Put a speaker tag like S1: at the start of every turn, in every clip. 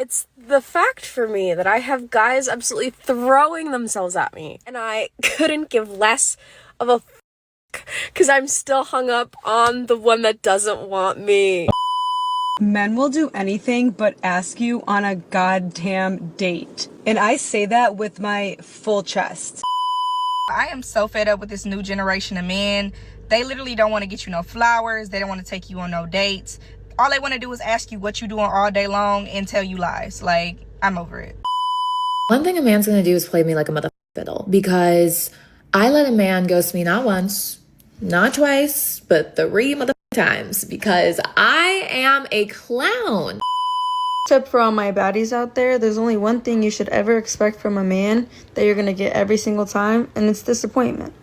S1: It's the fact for me that I have guys absolutely throwing themselves at me, and I couldn't give less of a because I'm still hung up on the one that doesn't want me.
S2: Men will do anything but ask you on a goddamn date. And I say that with my full chest.
S3: I am so fed up with this new generation of men. They literally don't want to get you no flowers. They don't want to take you on no dates. All they want to do is ask you what you doing all day long and tell you lies. Like, I'm over it.
S4: One thing a man's gonna do is play me like a motherfucking fiddle, because I let a man ghost me not once, not twice, but 3 motherfucking times, because I am a clown.
S5: Tip for all my baddies out there, there's only one thing you should ever expect from a man that you're gonna get every single time, and it's disappointment.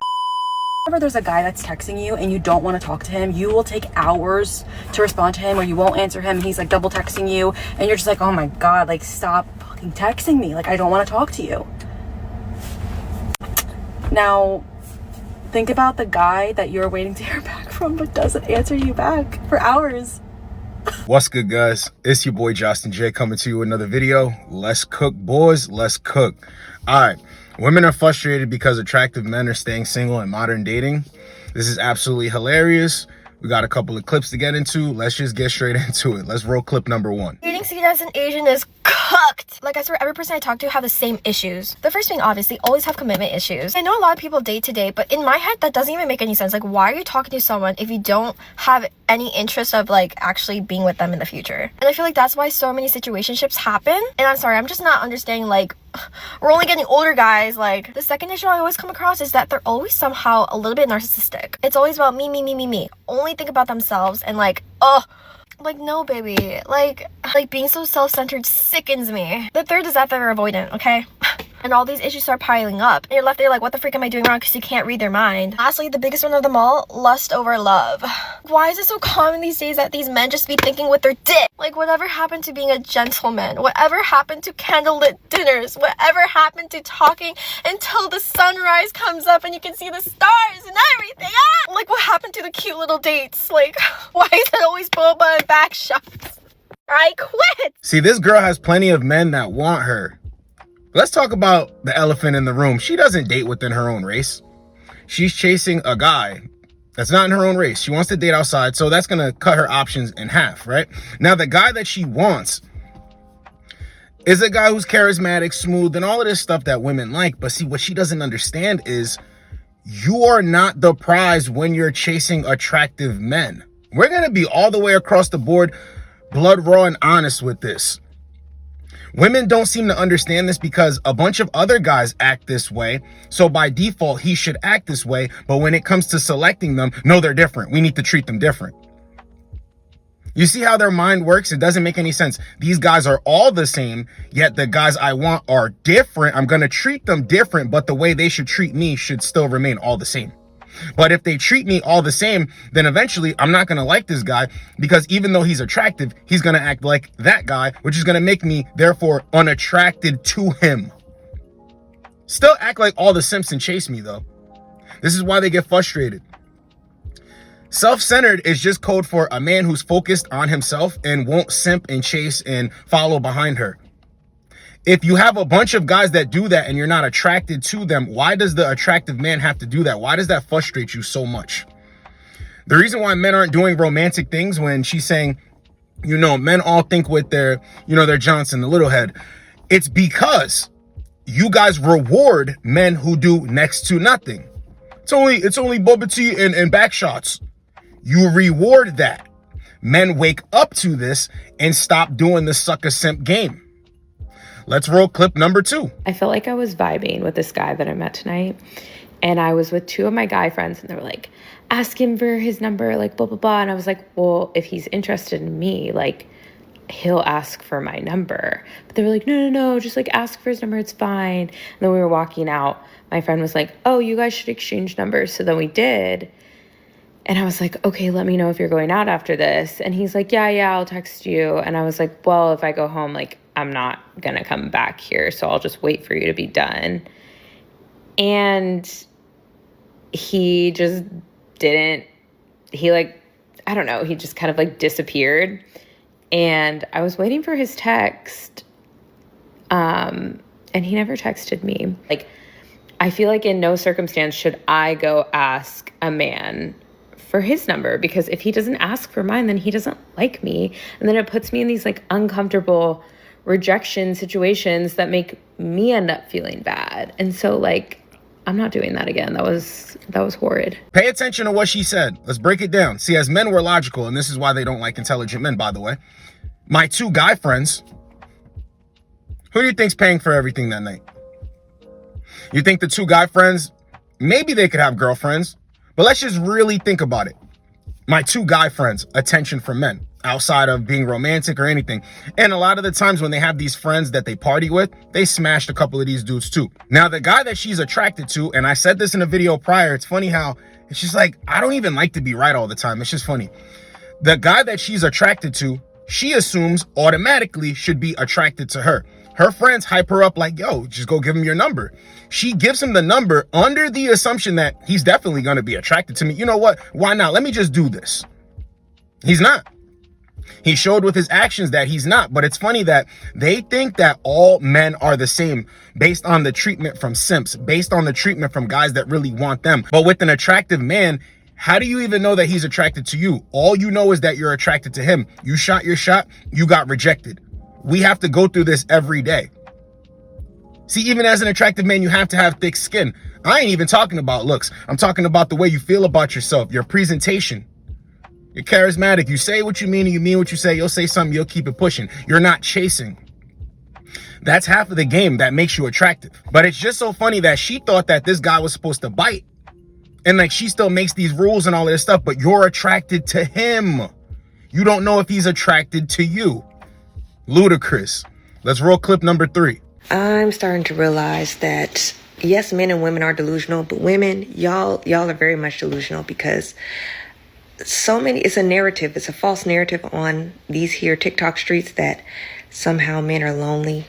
S1: Whenever there's a guy that's texting you and you don't want to talk to him, you will take hours to respond to him, or you won't answer him and he's like double texting you and you're just like, oh my god, like stop fucking texting me, like I don't want to talk to you. Now think about the guy that you're waiting to hear back from but doesn't answer you back for hours.
S6: What's good, guys? It's your boy Josten J coming to you with another video. Let's cook, boys. Let's cook. All right. Women are frustrated because attractive men are staying single in modern dating. This is absolutely hilarious. We got a couple of clips to get into. Let's just get straight into it. Let's roll clip number 1.
S7: Dating seen as an Asian is cooked. Like, I swear every person I talk to have the same issues. The first being, obviously, always have commitment issues. I know a lot of people date to date, but in my head, that doesn't even make any sense. Like, why are you talking to someone if you don't have any interest of, like, actually being with them in the future? And I feel like that's why so many situationships happen. And I'm sorry, I'm just not understanding, like, we're only getting older, guys. Like, the second issue I always come across is that they're always somehow a little bit narcissistic. It's always about me, me, me, me, me. Only think about themselves and, like, like, no, baby. Like being so self-centered sickens me. The third is that they're avoidant, okay? And all these issues start piling up. And you're left there like, what the freak am I doing wrong? Because you can't read their mind. Lastly, the biggest one of them all, lust over love. Why is it so common these days that these men just be thinking with their dick? Like, whatever happened to being a gentleman? Whatever happened to candlelit dinners? Whatever happened to talking until the sunrise comes up and you can see the stars and everything? Ah! Like, what happened to the cute little dates? Like, why is it always boba and back shots? I quit!
S6: See, this girl has plenty of men that want her. Let's talk about the elephant in the room. She doesn't date within her own race. She's chasing a guy that's not in her own race. She wants to date outside, so that's going to cut her options in half, right? Now, the guy that she wants is a guy who's charismatic, smooth, and all of this stuff that women like. But see, what she doesn't understand is you are not the prize when you're chasing attractive men. We're going to be all the way across the board, blood raw and honest with this. Women don't seem to understand this because a bunch of other guys act this way. So by default, he should act this way. But when it comes to selecting them, no, they're different. We need to treat them different. You see how their mind works? It doesn't make any sense. These guys are all the same, yet the guys I want are different. I'm going to treat them different, but the way they should treat me should still remain all the same. But if they treat me all the same, then eventually I'm not going to like this guy, because even though he's attractive, he's going to act like that guy, which is going to make me therefore unattracted to him. Still act like all the simps and chase me though. This is why they get frustrated. Self-centered is just code for a man who's focused on himself and won't simp and chase and follow behind her. If you have a bunch of guys that do that and you're not attracted to them, why does the attractive man have to do that? Why does that frustrate you so much? The reason why men aren't doing romantic things, when she's saying, you know, men all think with their, you know, their Johnson, the little head, it's because you guys reward men who do next to nothing. It's only boba tea and back shots. You reward that. Men wake up to this and stop doing the sucker simp game. Let's roll clip number 2.
S8: I felt like I was vibing with this guy that I met tonight. And I was with 2 of my guy friends and they were like, ask him for his number, like blah, blah, blah. And I was like, well, if he's interested in me, like he'll ask for my number. But they were like, no, just like ask for his number. It's fine. And then we were walking out. My friend was like, oh, you guys should exchange numbers. So then we did. And I was like, okay, let me know if you're going out after this. And he's like, yeah, I'll text you. And I was like, well, if I go home, like, I'm not going to come back here, so I'll just wait for you to be done. And he just didn't, I don't know, he just kind of like disappeared. And I was waiting for his text And he never texted me. Like, I feel like in no circumstance should I go ask a man for his number, because if he doesn't ask for mine, then he doesn't like me. And then it puts me in these like uncomfortable rejection situations that make me end up feeling bad. And so like, I'm not doing that again. That was horrid.
S6: Pay attention to what she said. Let's break it down. See, as men, we're logical, and this is why they don't like intelligent men, by the way. My 2 guy friends, who do you think's paying for everything that night? You think the 2 guy friends, maybe they could have girlfriends, but let's just really think about it. My 2 guy friends, attention from men, outside of being romantic or anything. And a lot of the times when they have these friends that they party with, they smashed a couple of these dudes too. Now, the guy that she's attracted to, and I said this in a video prior, it's funny how it's just like, I don't even like to be right all the time. It's just funny. The guy that she's attracted to, she assumes automatically should be attracted to her. Her friends hype her up like, yo, just go give him your number. She gives him the number under the assumption that he's definitely going to be attracted to me. You know what? Why not? Let me just do this. He's not. He showed with his actions that he's not. But it's funny that they think that all men are the same based on the treatment from simps, based on the treatment from guys that really want them. But with an attractive man, how do you even know that he's attracted to you? All you know is that you're attracted to him. You shot your shot, you got rejected. We have to go through this every day. See, even as an attractive man, you have to have thick skin. I ain't even talking about looks. I'm talking about the way you feel about yourself, your presentation. You're charismatic. You say what you mean and you mean what you say. You'll say something, you'll keep it pushing. You're not chasing. That's half of the game that makes you attractive. But it's just so funny that she thought that this guy was supposed to bite. And like, she still makes these rules and all of this stuff, but you're attracted to him. You don't know if he's attracted to you. Ludicrous. Let's roll clip number 3.
S9: I'm starting to realize that, yes, men and women are delusional, but women, y'all are very much delusional, because so many, it's a narrative, it's a false narrative on these here TikTok streets that somehow men are lonely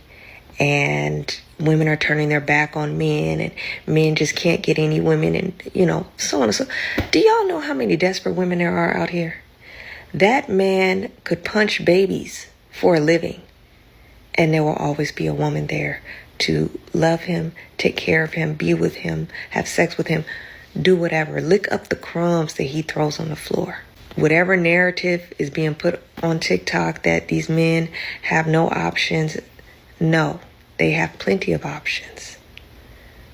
S9: and women are turning their back on men and men just can't get any women, and, you know, so on and so. Do y'all know how many desperate women there are out here? That man could punch babies for a living, and there will always be a woman there to love him, take care of him, be with him, have sex with him, do whatever, lick up the crumbs that he throws on the floor. Whatever narrative is being put on TikTok that these men have no options, no, they have plenty of options.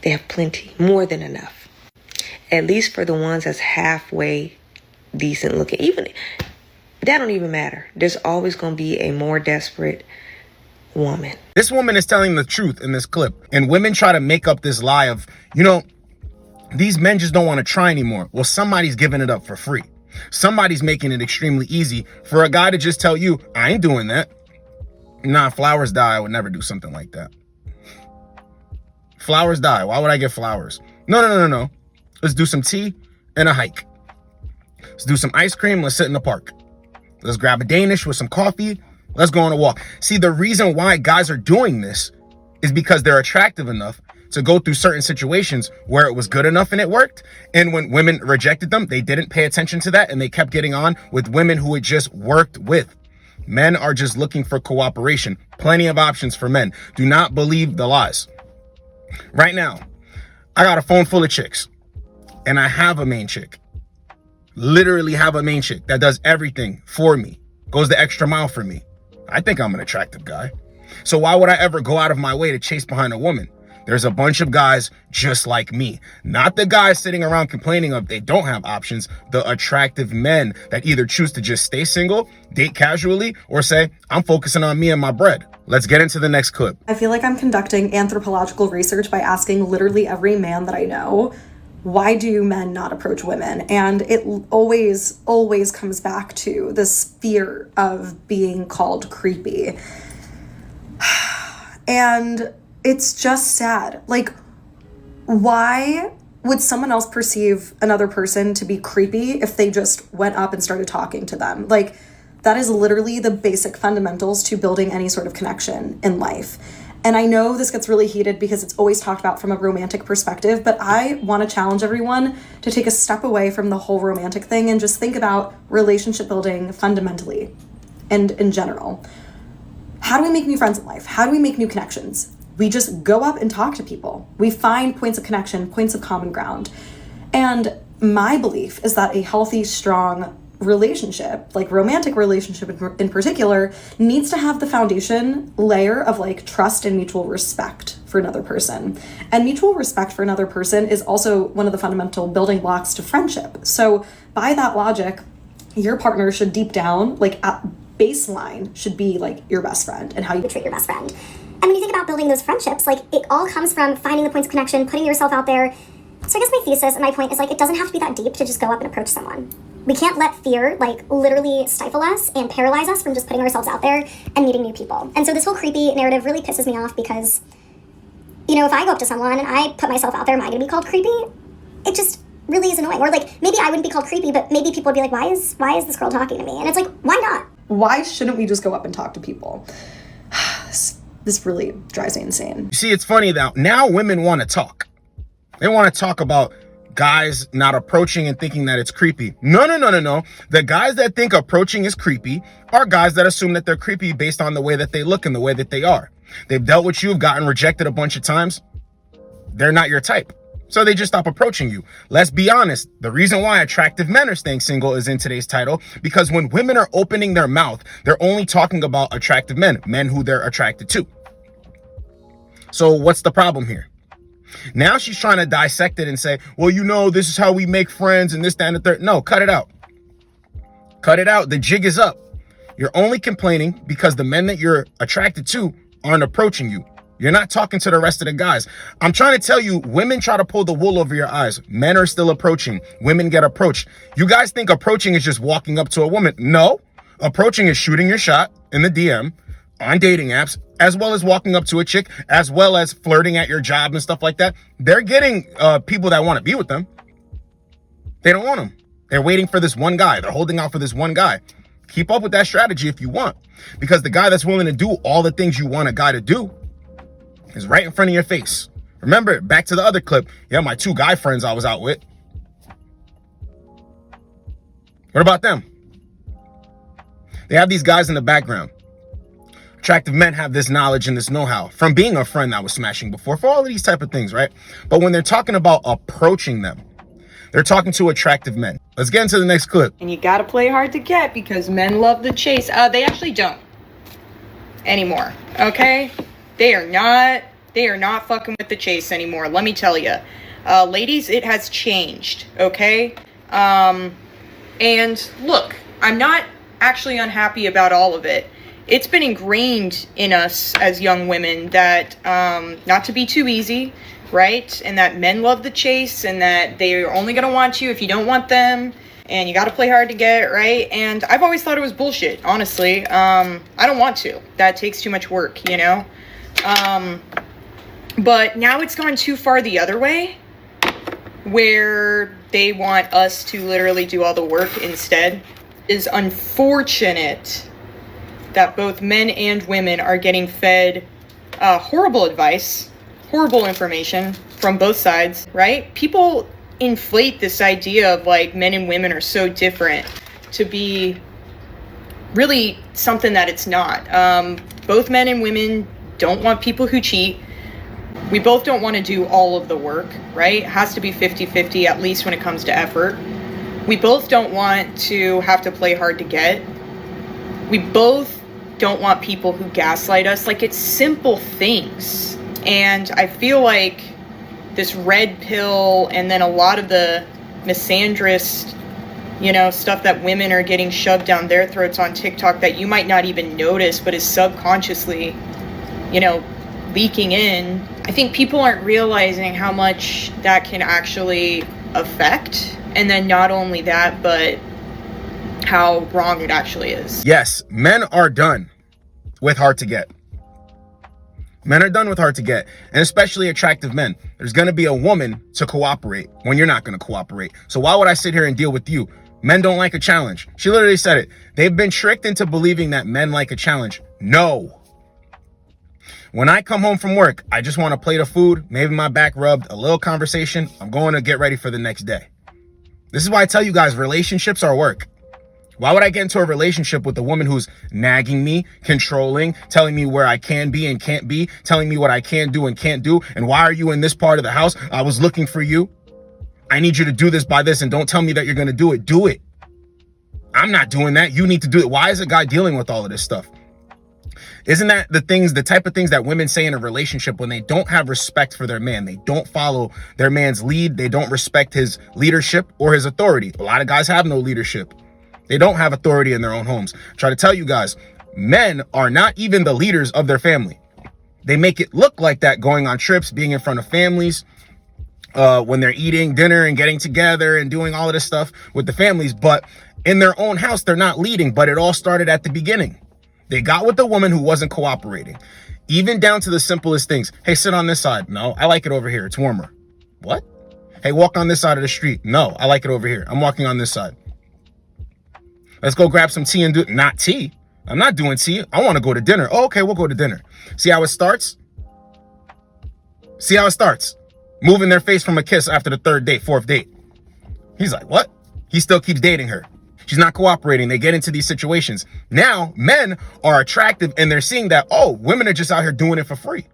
S9: They have plenty, more than enough. At least for the ones that's halfway decent looking. Even that don't even matter. There's always going to be a more desperate woman.
S6: This woman is telling the truth in this clip, and women try to make up this lie of, you know, these men just don't want to try anymore. Well, somebody's giving it up for free. Somebody's making it extremely easy for a guy to just tell you, I ain't doing that. Nah, flowers die. I would never do something like that. Flowers die. Why would I get flowers? No. Let's do some tea and a hike. Let's do some ice cream. Let's sit in the park. Let's grab a Danish with some coffee. Let's go on a walk. See, the reason why guys are doing this is because they're attractive enough to go through certain situations where it was good enough and it worked. And when women rejected them, they didn't pay attention to that, and they kept getting on with women who it just worked with. Men are just looking for cooperation. Plenty of options for men. Do not believe the lies. Right now, I got a phone full of chicks, and I have a main chick. Literally have a main chick that does everything for me, goes the extra mile for me. I think I'm an attractive guy. So why would I ever go out of my way to chase behind a woman? There's a bunch of guys just like me, not the guys sitting around complaining of they don't have options, the attractive men that either choose to just stay single, date casually, or say, I'm focusing on me and my bread. Let's get into the next clip.
S10: I feel like I'm conducting anthropological research by asking literally every man that I know, why do men not approach women? And it always comes back to this fear of being called creepy. And it's just sad. Like, why would someone else perceive another person to be creepy if they just went up and started talking to them? Like, that is literally the basic fundamentals to building any sort of connection in life. And I know this gets really heated because it's always talked about from a romantic perspective, but I want to challenge everyone to take a step away from the whole romantic thing and just think about relationship building fundamentally and in general. how do we make new friends in life? How do we make new connections? We just go up and talk to people. We find points of connection, points of common ground. And my belief is that a healthy, strong relationship, like romantic relationship in particular, needs to have the foundation layer of like trust and mutual respect for another person. And mutual respect for another person is also one of the fundamental building blocks to friendship. So by that logic, your partner should deep down, like at baseline, should be like your best friend and how you treat your best friend.
S11: And when you think about building those friendships, like it all comes from finding the points of connection, putting yourself out there. So I guess my thesis and my point is like, it doesn't have to be that deep to just go up and approach someone. We can't let fear like literally stifle us and paralyze us from just putting ourselves out there and meeting new people. And so this whole creepy narrative really pisses me off because, you know, if I go up to someone and I put myself out there, am I going to be called creepy? It just really is annoying. Or like, maybe I wouldn't be called creepy, but maybe people would be like, why is this girl talking to me? And it's like, why not?
S10: Why shouldn't we just go up and talk to people? This really drives me insane.
S6: You see, it's funny that now women want to talk. They want to talk about guys not approaching and thinking that it's creepy. No. The guys that think approaching is creepy are guys that assume that they're creepy based on the way that they look and the way that they are. They've dealt with you, have gotten rejected a bunch of times. They're not your type. So they just stop approaching you. Let's be honest. The reason why attractive men are staying single is in today's title, because when women are opening their mouth, they're only talking about attractive men who they're attracted to. So what's the problem here? Now she's trying to dissect it and say, well, you know, this is how we make friends and this, that, and the third. No, cut it out. Cut it out. The jig is up. You're only complaining because the men that you're attracted to aren't approaching you. You're not talking to the rest of the guys. I'm trying to tell you, women try to pull the wool over your eyes. Men are still approaching. Women get approached. You guys think approaching is just walking up to a woman. No, approaching is shooting your shot in the DM on dating apps, as well as walking up to a chick, as well as flirting at your job and stuff like that. They're getting people that want to be with them. They don't want them. They're waiting for this one guy. They're holding out for this one guy. Keep up with that strategy if you want, because the guy that's willing to do all the things you want a guy to do is right in front of your face. Remember, back to the other clip. Yeah, my 2 guy friends I was out with. What about them? They have these guys in the background. Attractive men have this knowledge and this know-how from being a friend that was smashing before for all of these type of things, right? But when they're talking about approaching them, they're talking to attractive men. Let's get into the next clip.
S12: And you gotta play hard to get because men love the chase. They actually don't anymore, okay? They are not fucking with the chase anymore, let me tell you. Ladies, it has changed, okay? And look, I'm not actually unhappy about all of it. It's been ingrained in us as young women that not to be too easy, right? And that men love the chase and that they're only going to want you if you don't want them. And you got to play hard to get, right? And I've always thought it was bullshit, honestly. I don't want to. That takes too much work, you know? But now it's gone too far the other way, where they want us to literally do all the work instead. It is unfortunate that both men and women are getting fed horrible advice, horrible information from both sides, right? People inflate this idea of like men and women are so different to be really something that it's not. Both men and women don't want people who cheat. We both don't want to do all of the work, right? It has to be 50-50 at least when it comes to effort. We both don't want to have to play hard to get. We both don't want people who gaslight us. Like, it's simple things. And I feel like this red pill and then a lot of the misandrist, you know, stuff that women are getting shoved down their throats on TikTok that you might not even notice, but is subconsciously, you know, leaking in. I think people aren't realizing how much that can actually affect. And then not only that, but how wrong it actually is.
S6: Yes, men are done with hard to get. Men are done with hard to get, and especially attractive men. There's going to be a woman to cooperate when you're not going to cooperate. So why would I sit here and deal with you? Men don't like a challenge. She literally said it. They've been tricked into believing that men like a challenge. No. When I come home from work, I just want a plate of food, maybe my back rubbed, a little conversation. I'm going to get ready for the next day. This is why I tell you guys, relationships are work. Why would I get into a relationship with a woman who's nagging me, controlling, telling me where I can be and can't be, telling me what I can do and can't do? And why are you in this part of the house? I was looking for you. I need you to do this by this, and don't tell me that you're going to do it. Do it. I'm not doing that. You need to do it. Why is a guy dealing with all of this stuff? Isn't that the type of things that women say in a relationship when they don't have respect for their man? They don't follow their man's lead. They don't respect his leadership or his authority. A lot of guys have no leadership. They don't have authority in their own homes. I try to tell you guys, men are not even the leaders of their family. They make it look like that, going on trips, being in front of families, when they're eating dinner and getting together and doing all of this stuff with the families. But in their own house, they're not leading. But it all started at the beginning. They got with the woman who wasn't cooperating, even down to the simplest things. Hey, sit on this side. No, I like it over here. It's warmer. What? Hey, walk on this side of the street. No, I like it over here. I'm walking on this side. Let's go grab some tea and do not tea. I'm not doing tea. I want to go to dinner. Oh, okay, we'll go to dinner. See how it starts? See how it starts? Moving their face from a kiss after the third date, fourth date. He's like, what? He still keeps dating her. She's not cooperating. They get into these situations. Now, men are attractive and they're seeing that, oh, women are just out here doing it for free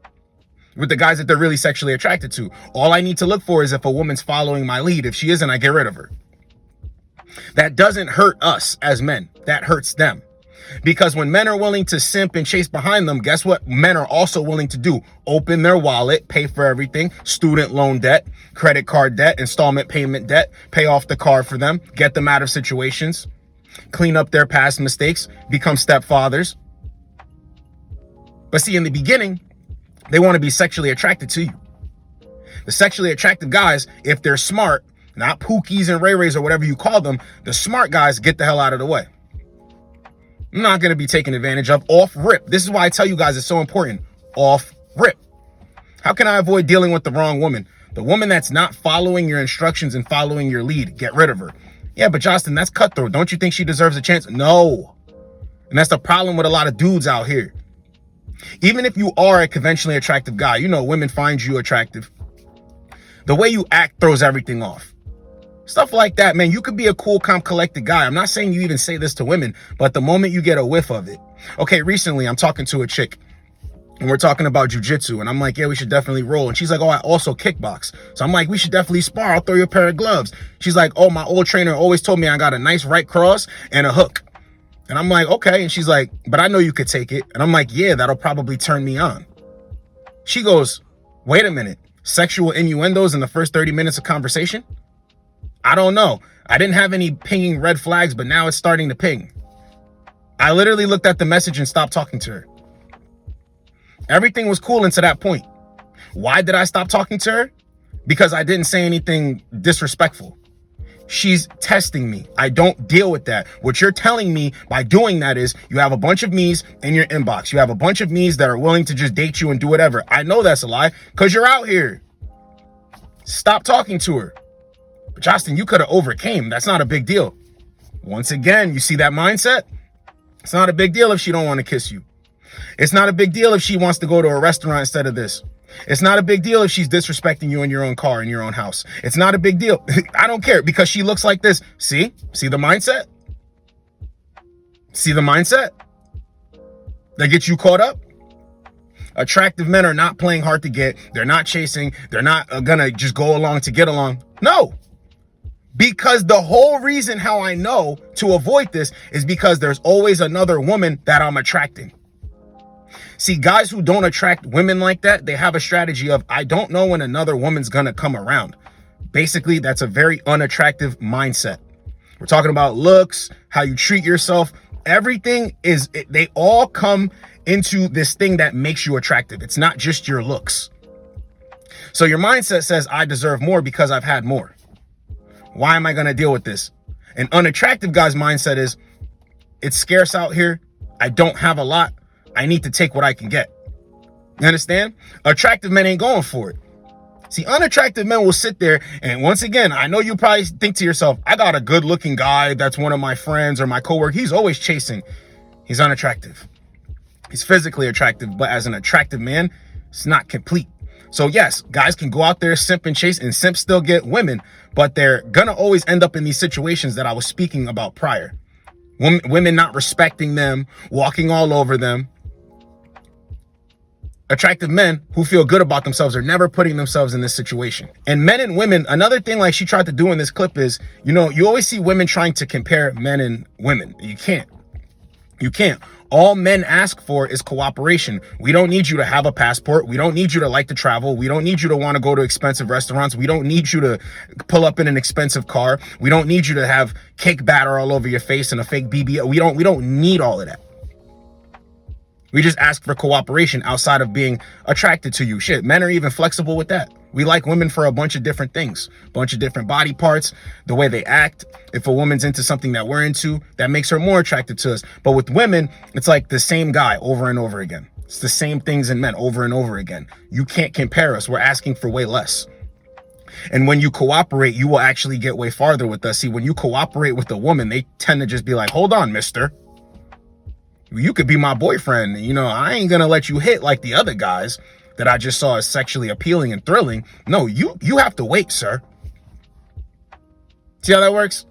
S6: with the guys that they're really sexually attracted to. All I need to look for is if a woman's following my lead. If she isn't, I get rid of her. That doesn't hurt us as men. That hurts them. Because when men are willing to simp and chase behind them, guess what men are also willing to do? Open their wallet, pay for everything, student loan debt, credit card debt, installment payment debt, pay off the car for them, get them out of situations, clean up their past mistakes, become stepfathers. But see, in the beginning, they want to be sexually attracted to you. The sexually attractive guys, if they're smart, not pookies and ray-rays or whatever you call them, the smart guys get the hell out of the way. I'm not going to be taken advantage of off rip. This is why I tell you guys it's so important. Off rip. How can I avoid dealing with the wrong woman? The woman that's not following your instructions and following your lead. Get rid of her. Yeah, but Josten, that's cutthroat. Don't you think she deserves a chance? No. And that's the problem with a lot of dudes out here. Even if you are a conventionally attractive guy, you know, women find you attractive. The way you act throws everything off. Stuff like that, man. You could be a cool, calm, collected guy. I'm not saying you even say this to women, but the moment you get a whiff of it. Okay, recently I'm talking to a chick and we're talking about jujitsu and I'm like, yeah, we should definitely roll. And she's like, oh, I also kickbox. So I'm like, we should definitely spar. I'll throw you a pair of gloves. She's like, oh, my old trainer always told me I got a nice right cross and a hook. And I'm like, okay. And she's like, but I know you could take it. And I'm like, yeah, that'll probably turn me on. She goes, wait a minute. Sexual innuendos in the first 30 minutes of conversation? I don't know. I didn't have any pinging red flags, but now it's starting to ping. I literally looked at the message and stopped talking to her. Everything was cool until that point. Why did I stop talking to her? Because I didn't say anything disrespectful. She's testing me. I don't deal with that. What you're telling me by doing that is you have a bunch of me's in your inbox. You have a bunch of me's that are willing to just date you and do whatever. I know that's a lie because you're out here. Stop talking to her. But Josten, you could have overcame. That's not a big deal. Once again, you see that mindset? It's not a big deal if she don't want to kiss you. It's not a big deal if she wants to go to a restaurant instead of this. It's not a big deal if she's disrespecting you in your own car, in your own house. It's not a big deal. I don't care because she looks like this. See? See the mindset? See the mindset? That gets you caught up? Attractive men are not playing hard to get. They're not chasing. They're not gonna just go along to get along. No. Because the whole reason how I know to avoid this is because there's always another woman that I'm attracting. See, guys who don't attract women like that, they have a strategy of, I don't know when another woman's gonna come around. Basically, that's a very unattractive mindset. We're talking about looks, how you treat yourself. Everything is, they all come into this thing that makes you attractive. It's not just your looks. So your mindset says, I deserve more because I've had more. Why am I going to deal with this? An unattractive guy's mindset is, it's scarce out here. I don't have a lot. I need to take what I can get. You understand? Attractive men ain't going for it. See, unattractive men will sit there. And once again, I know you probably think to yourself, I got a good looking guy that's one of my friends or my coworker. He's always chasing. He's unattractive. He's physically attractive, but as an attractive man, it's not complete. So yes, guys can go out there, simp and chase, and simp still get women, but they're gonna always end up in these situations that I was speaking about prior. Women not respecting them, walking all over them. Attractive men who feel good about themselves are never putting themselves in this situation. And men and women, another thing like she tried to do in this clip is, you know, you always see women trying to compare men and women. You can't. You can't. All men ask for is cooperation. We don't need you to have a passport. We don't need you to like to travel. We don't need you to want to go to expensive restaurants. We don't need you to pull up in an expensive car. We don't need you to have cake batter all over your face and a fake BB. We don't need all of that. We just ask for cooperation outside of being attracted to you. Shit, men are even flexible with that. We like women for a bunch of different things, a bunch of different body parts, the way they act. If a woman's into something that we're into, that makes her more attracted to us. But with women, it's like the same guy over and over again. It's the same things in men over and over again. You can't compare us. We're asking for way less. And when you cooperate, you will actually get way farther with us. See, when you cooperate with a woman, they tend to just be like, hold on, mister. You could be my boyfriend. You know, I ain't gonna let you hit like the other guys that I just saw as sexually appealing and thrilling. No, you have to wait, sir. See how that works?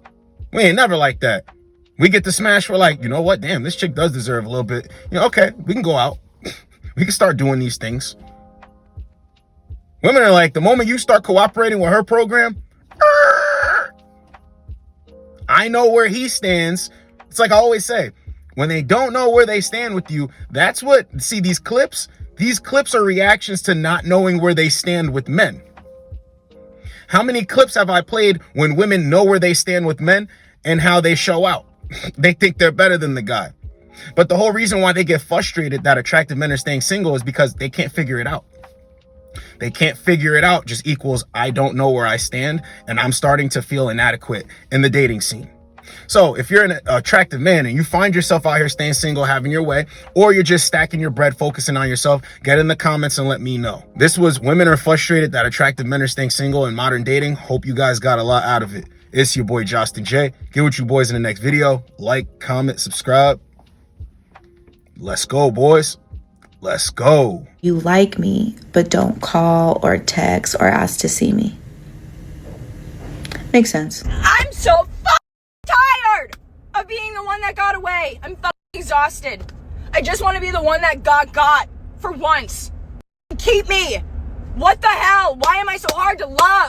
S6: We ain't never like that. We get to smash, we're like, you know what? Damn, this chick does deserve a little bit. You know, okay, we can go out. We can start doing these things. Women are like, the moment you start cooperating with her program, I know where he stands. It's like I always say, when they don't know where they stand with you, that's what, see, these clips are reactions to not knowing where they stand with men. How many clips have I played when women know where they stand with men and how they show out? They think they're better than the guy. But the whole reason why they get frustrated that attractive men are staying single is because they can't figure it out. They can't figure it out just equals I don't know where I stand and I'm starting to feel inadequate in the dating scene. So if you're an attractive man and you find yourself out here staying single, having your way, or you're just stacking your bread, focusing on yourself, get in the comments and let me know. This was women are frustrated that attractive men are staying single in modern dating. Hope you guys got a lot out of it. It's your boy, Josten J. Get with you boys in the next video. Like, comment, subscribe. Let's go, boys. Let's go.
S13: You like me, but don't call or text or ask to see me. Makes sense.
S1: I'm so tired of being the one that got away. I'm fucking exhausted. I just want to be the one that got for once. Keep me. What the hell? Why am I so hard to love?